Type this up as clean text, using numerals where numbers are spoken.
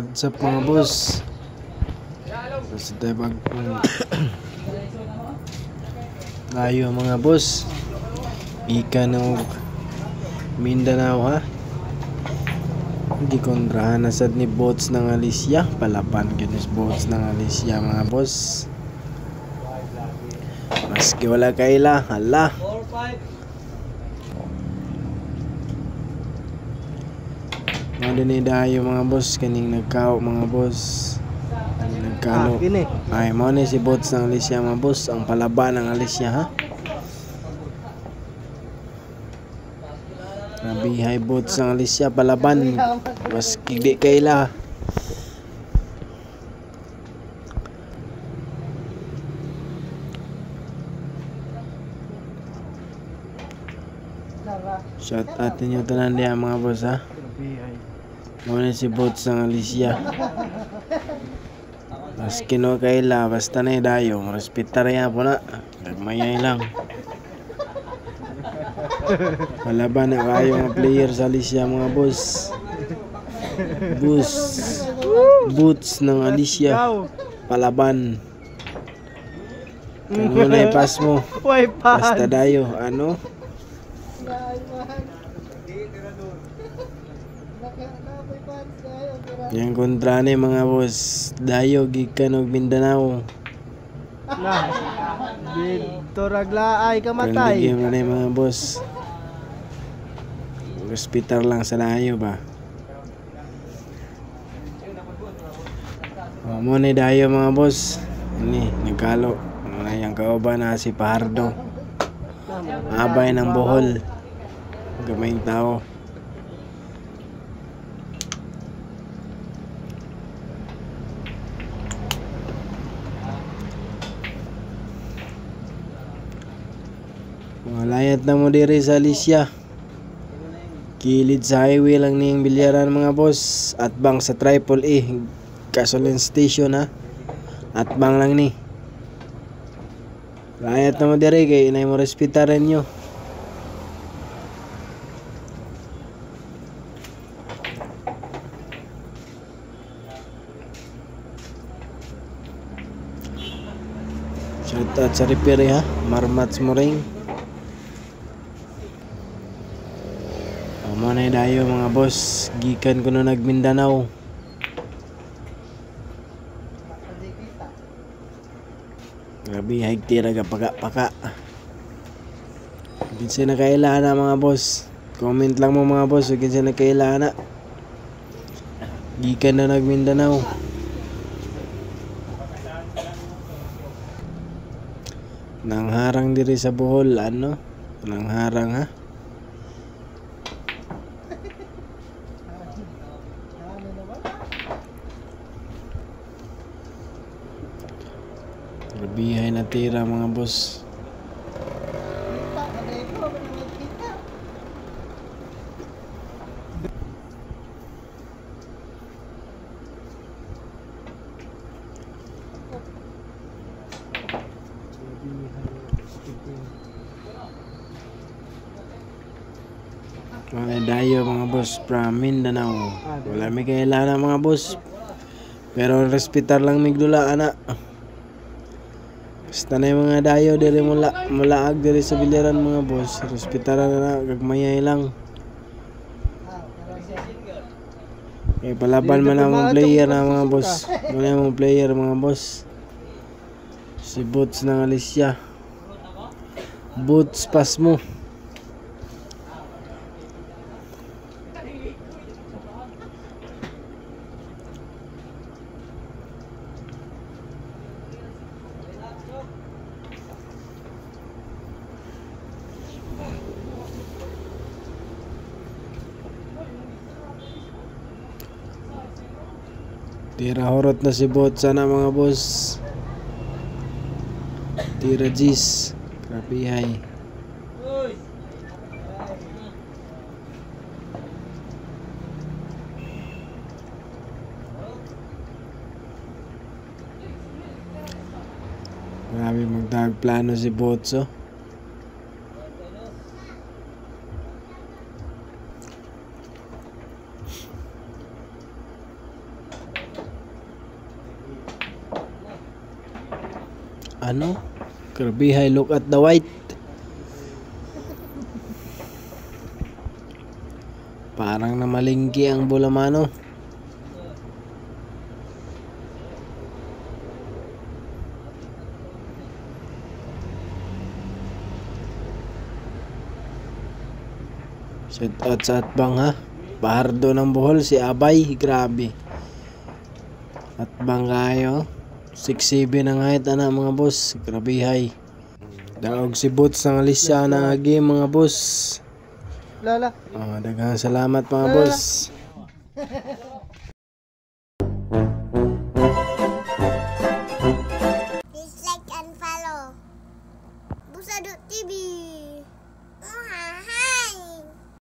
What's up mga boss? Basta tayo layo mga boss. Ika ng Mindanao ha. Hindi kontrahan na sad ni boats ng Alicia. Palaban ginis boats ng Alicia mga boss. Maski wala kaila, hala. Mga dinidayo mga boss, kaning nagkao mga boss. Kaning nagkalo. Ay, mo ni si boats ng Alicia mga boss, ang palaban ng Alicia ha. Nabihay boats ng Alicia palaban. Maski di kaila. Shout out ninyo tanan diya mga boss ha. Muna si boats ng Alicia. Mas kino kaila basta na dayo respitar ya po na. Nagmayay lang. Palaban na kayo mga player sa Alicia mga boss. Boots ng Alicia palaban. Kano na ipas mo. Basta dayo ano. Yang kontra ni mga boss, dayo gikan og Mindanao. Nah, dito raglaay ka matay. Game na mga boss. Hospital lang sa dayo ba. Mo ni dayo mga boss. Ini nagkalo. Ano yang kauban na si Pahardo. Abay ng Bohol. Gamayng tao. Malayat na mo diri sa Alicia. Kilid sa highway lang niyang bilyaran mga boss. At bang sa Triple A gasoline station ha. At bang lang ni. Layat na mo diri kay inay mo respetaran nyo. Shout out sa repair ha. Marmats mo ring. Mo na dayo mga boss, gikan ko no nagmindanao. Grabe higtira ga paka. Kinsa na kailangan na mga boss. Comment lang mo mga boss, kinsa na kailangan na. Gikan na nagmindanao. Nangharang diri sa Bohol ano? Nangharang ha. Grabihay na tira mga boss. Mga dayo mga boss from Mindanao. Wala may kailangan mga boss. Pero respetar lang migdula anak. Basta na yung mga dayo diri mulaag diri sa bilyaran mga boss. Respetaran na gagmayay lang. Okay, palaban man ang mga player na mga boss. Muna yung mga player mga boss. Si Boots ng Alicia. Boots pas mo. Tira horot na si bot sana mga boss. Tira G's. Krapihay. Grabe magdagplano si Botso. Ano? Grabe, hay, look at the white. Parang namalingki ang bulamano. Shout out sa Atbang ha. Bahardo ng Bohol si Abay, grabe. Atbang kayo. 6'7" ang height ana mga boss. Grabe hay. Daog si Boots ng Alicia na game mga boss. Lala. Daghang salamat mga boss.